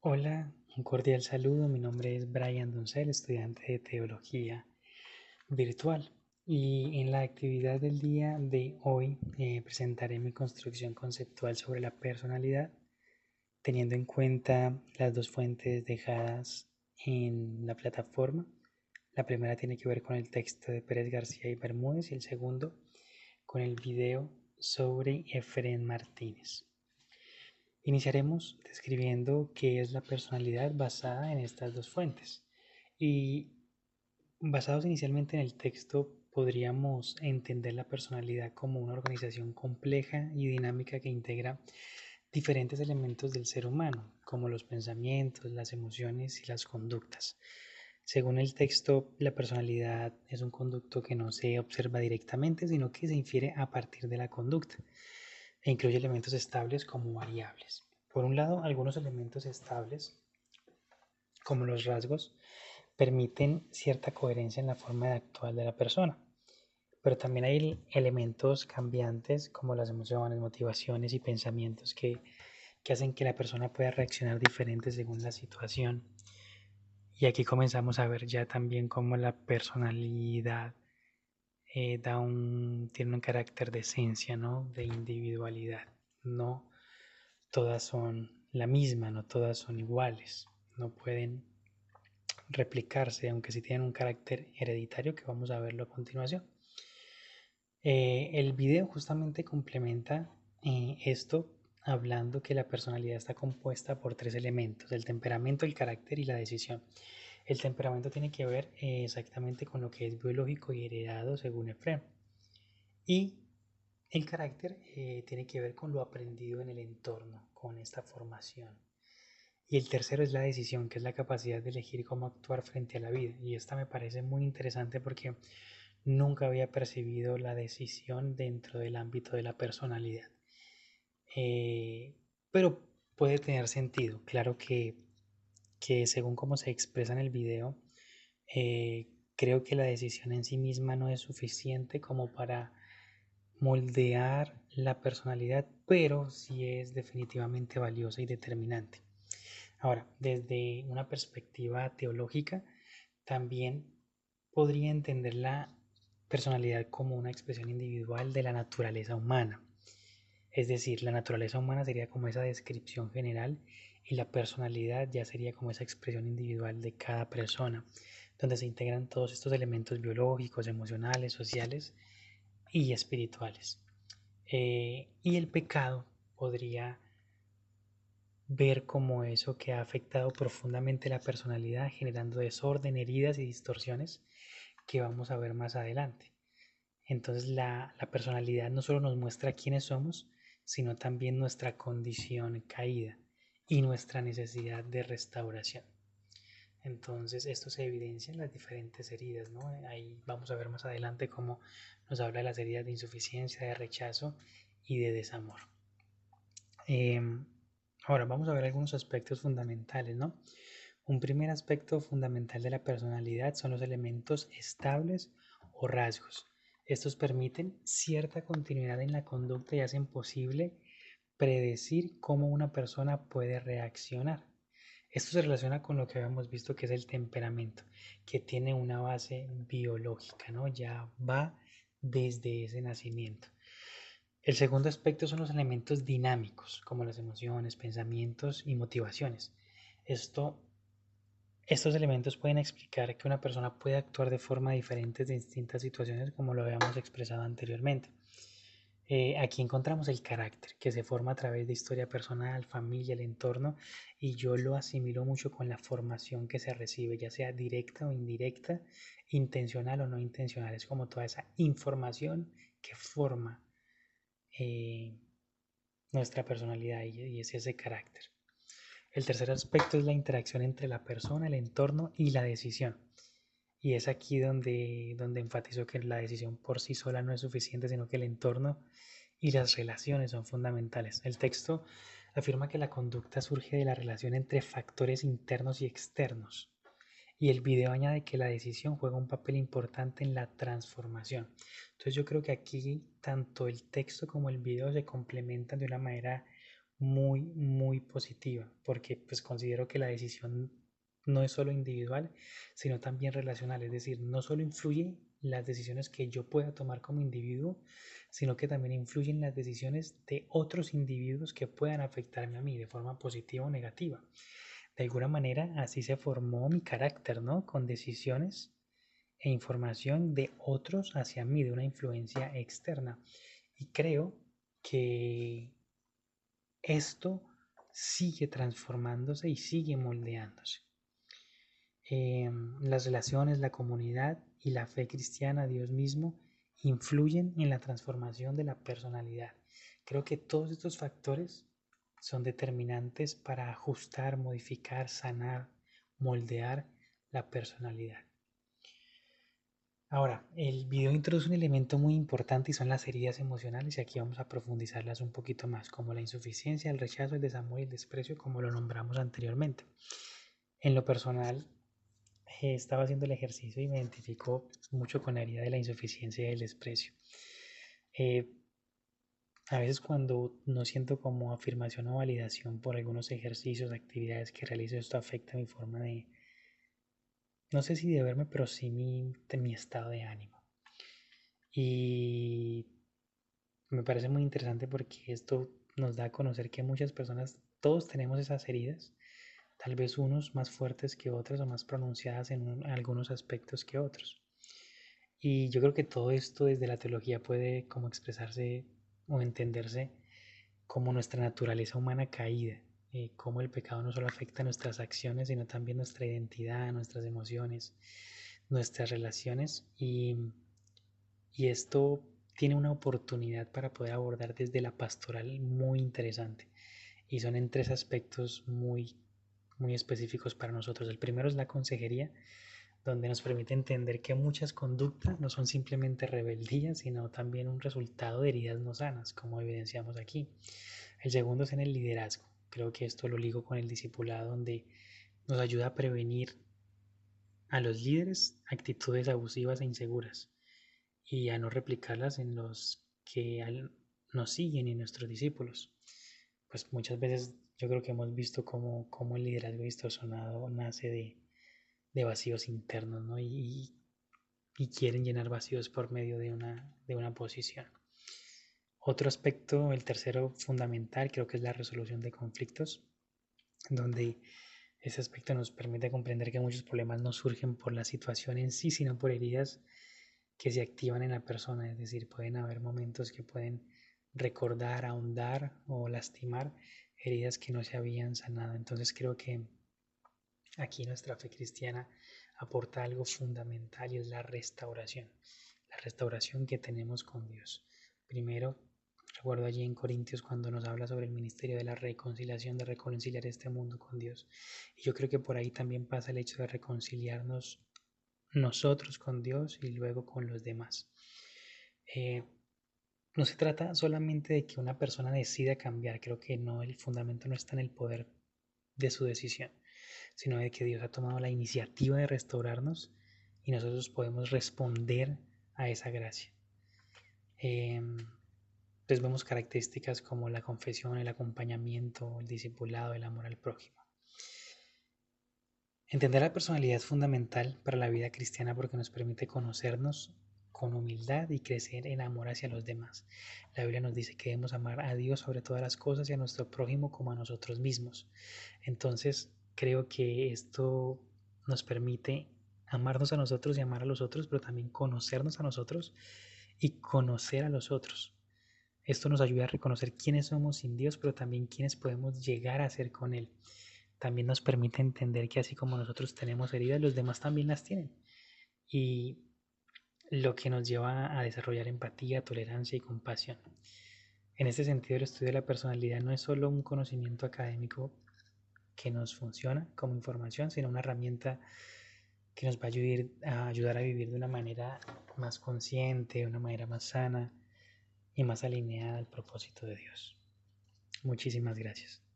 Hola, un cordial saludo. Mi nombre es Brian Doncel, estudiante de Teología Virtual. Y en la actividad del día de hoy presentaré mi construcción conceptual sobre la personalidad, teniendo en cuenta las dos fuentes dejadas en la plataforma. La primera tiene que ver con el texto de Pérez García y Bermúdez y el segundo con el video sobre Efrén Martínez. Iniciaremos describiendo qué es la personalidad basada en estas dos fuentes. Y basados inicialmente en el texto, podríamos entender la personalidad como una organización compleja y dinámica que integra diferentes elementos del ser humano, como los pensamientos, las emociones y las conductas. Según el texto, la personalidad es un conducto que no se observa directamente, sino que se infiere a partir de la conducta e incluye elementos estables como variables. Por un lado, algunos elementos estables, como los rasgos, permiten cierta coherencia en la forma de actuar de la persona, pero también hay elementos cambiantes como las emociones, motivaciones y pensamientos que hacen que la persona pueda reaccionar diferente según la situación. Y aquí comenzamos a ver ya también cómo la personalidad tiene un carácter de esencia, ¿no? De individualidad. No todas son la misma, no todas son iguales, no pueden replicarse, aunque sí tienen un carácter hereditario que vamos a verlo a continuación. El video justamente complementa esto hablando que la personalidad está compuesta por tres elementos: el temperamento, el carácter y la decisión. El temperamento tiene que ver exactamente con lo que es biológico y heredado según Efrem. Y el carácter tiene que ver con lo aprendido en el entorno, con esta formación. Y el tercero es la decisión, que es la capacidad de elegir cómo actuar frente a la vida. Y esta me parece muy interesante porque nunca había percibido la decisión dentro del ámbito de la personalidad. Eh, pero puede tener sentido. Claro que según cómo se expresa en el video, creo que la decisión en sí misma no es suficiente como para moldear la personalidad, pero sí es definitivamente valiosa y determinante. Ahora, desde una perspectiva teológica, también podría entender la personalidad como una expresión individual de la naturaleza humana. Es decir, la naturaleza humana sería como esa descripción general y la personalidad ya sería como esa expresión individual de cada persona, donde se integran todos estos elementos biológicos, emocionales, sociales y espirituales. Y el pecado podría ver como eso que ha afectado profundamente la personalidad, generando desorden, heridas y distorsiones que vamos a ver más adelante. Entonces la personalidad no solo nos muestra quiénes somos, sino también nuestra condición caída y nuestra necesidad de restauración. Entonces esto se evidencia en las diferentes heridas, ¿no? Ahí vamos a ver más adelante cómo nos habla de las heridas de insuficiencia, de rechazo y de desamor. Eh, Ahora vamos a ver algunos aspectos fundamentales, ¿no? Un primer aspecto fundamental de la personalidad son los elementos estables o rasgos. Estos permiten cierta continuidad en la conducta y hacen posible predecir cómo una persona puede reaccionar. Esto se relaciona con lo que habíamos visto que es el temperamento, que tiene una base biológica, ¿no? Ya va desde ese nacimiento. El segundo aspecto son los elementos dinámicos, como las emociones, pensamientos y motivaciones. Esto Estos elementos pueden explicar que una persona puede actuar de forma diferente en distintas situaciones, como lo habíamos expresado anteriormente. Aquí encontramos el carácter, que se forma a través de historia personal, familia, el entorno, y yo lo asimilo mucho con la formación que se recibe, ya sea directa o indirecta, intencional o no intencional. Es como toda esa información que forma eh, nuestra personalidad y es ese carácter. El tercer aspecto es la interacción entre la persona, el entorno y la decisión. Y es aquí donde enfatizo que la decisión por sí sola no es suficiente, sino que el entorno y las relaciones son fundamentales. El texto afirma que la conducta surge de la relación entre factores internos y externos. Y el video añade que la decisión juega un papel importante en la transformación. Entonces yo creo que aquí tanto el texto como el video se complementan de una manera muy positiva, porque pues considero que la decisión no es solo individual, sino también relacional, es decir, no solo influye las decisiones que yo pueda tomar como individuo, sino que también influyen las decisiones de otros individuos que puedan afectarme a mí de forma positiva o negativa. De alguna manera, así se formó mi carácter, ¿no? Con decisiones e información de otros hacia mí, de una influencia externa. Y creo que esto sigue transformándose y sigue moldeándose. Las relaciones, la comunidad y la fe cristiana, Dios mismo, influyen en la transformación de la personalidad. Creo que todos estos factores son determinantes para ajustar, modificar, sanar, moldear la personalidad. Ahora, el video introduce un elemento muy importante y son las heridas emocionales y aquí vamos a profundizarlas un poquito más, como la insuficiencia, el rechazo, el desamor y el desprecio, como lo nombramos anteriormente. En lo personal, estaba haciendo el ejercicio y me identifico mucho con la herida de la insuficiencia y el desprecio. Eh, a veces cuando no siento como afirmación o validación por algunos ejercicios, actividades que realizo, esto afecta mi forma de, no sé si de verme, pero sí mi estado de ánimo. Y me parece muy interesante porque esto nos da a conocer que muchas personas, todos tenemos esas heridas, tal vez unos más fuertes que otros o más pronunciadas en algunos aspectos que otros. Y yo creo que todo esto desde la teología puede como expresarse o entenderse como nuestra naturaleza humana caída, cómo el pecado no solo afecta nuestras acciones, sino también nuestra identidad, nuestras emociones, nuestras relaciones y esto tiene una oportunidad para poder abordar desde la pastoral muy interesante y son en tres aspectos muy específicos para nosotros. El primero es la consejería, donde nos permite entender que muchas conductas no son simplemente rebeldías, sino también un resultado de heridas no sanas, como evidenciamos aquí. El segundo es en el liderazgo. Creo que esto lo ligo con el discipulado, donde nos ayuda a prevenir a los líderes actitudes abusivas e inseguras y a no replicarlas en los que nos siguen y nuestros discípulos. Pues muchas veces yo creo que hemos visto cómo el liderazgo distorsionado nace de vacíos internos, ¿no? Y quieren llenar vacíos por medio de una posición. Otro aspecto, el tercero fundamental, creo que es la resolución de conflictos, donde ese aspecto nos permite comprender que muchos problemas no surgen por la situación en sí, sino por heridas que se activan en la persona, es decir, pueden haber momentos que pueden recordar, ahondar o lastimar heridas que no se habían sanado. Entonces creo que aquí nuestra fe cristiana aporta algo fundamental y es la restauración que tenemos con Dios. Primero, recuerdo allí en Corintios cuando nos habla sobre el ministerio de la reconciliación, de reconciliar este mundo con Dios. Y yo creo que por ahí también pasa el hecho de reconciliarnos nosotros con Dios y luego con los demás. Eh, no se trata solamente de que una persona decida cambiar, creo que no, el fundamento no está en el poder de su decisión, sino de que Dios ha tomado la iniciativa de restaurarnos y nosotros podemos responder a esa gracia. Entonces vemos características como la confesión, el acompañamiento, el discipulado, el amor al prójimo. Entender la personalidad es fundamental para la vida cristiana porque nos permite conocernos con humildad y crecer en amor hacia los demás. La Biblia nos dice que debemos amar a Dios sobre todas las cosas y a nuestro prójimo como a nosotros mismos. Entonces, creo que esto nos permite amarnos a nosotros y amar a los otros, pero también conocernos a nosotros y conocer a los otros. Esto nos ayuda a reconocer quiénes somos sin Dios, pero también quiénes podemos llegar a ser con Él. También nos permite entender que así como nosotros tenemos heridas, los demás también las tienen. Y lo que nos lleva a desarrollar empatía, tolerancia y compasión. En este sentido, el estudio de la personalidad no es solo un conocimiento académico que nos funciona como información, sino una herramienta que nos va a ayudar a vivir de una manera más consciente, de una manera más sana y más alineada al propósito de Dios. Muchísimas gracias.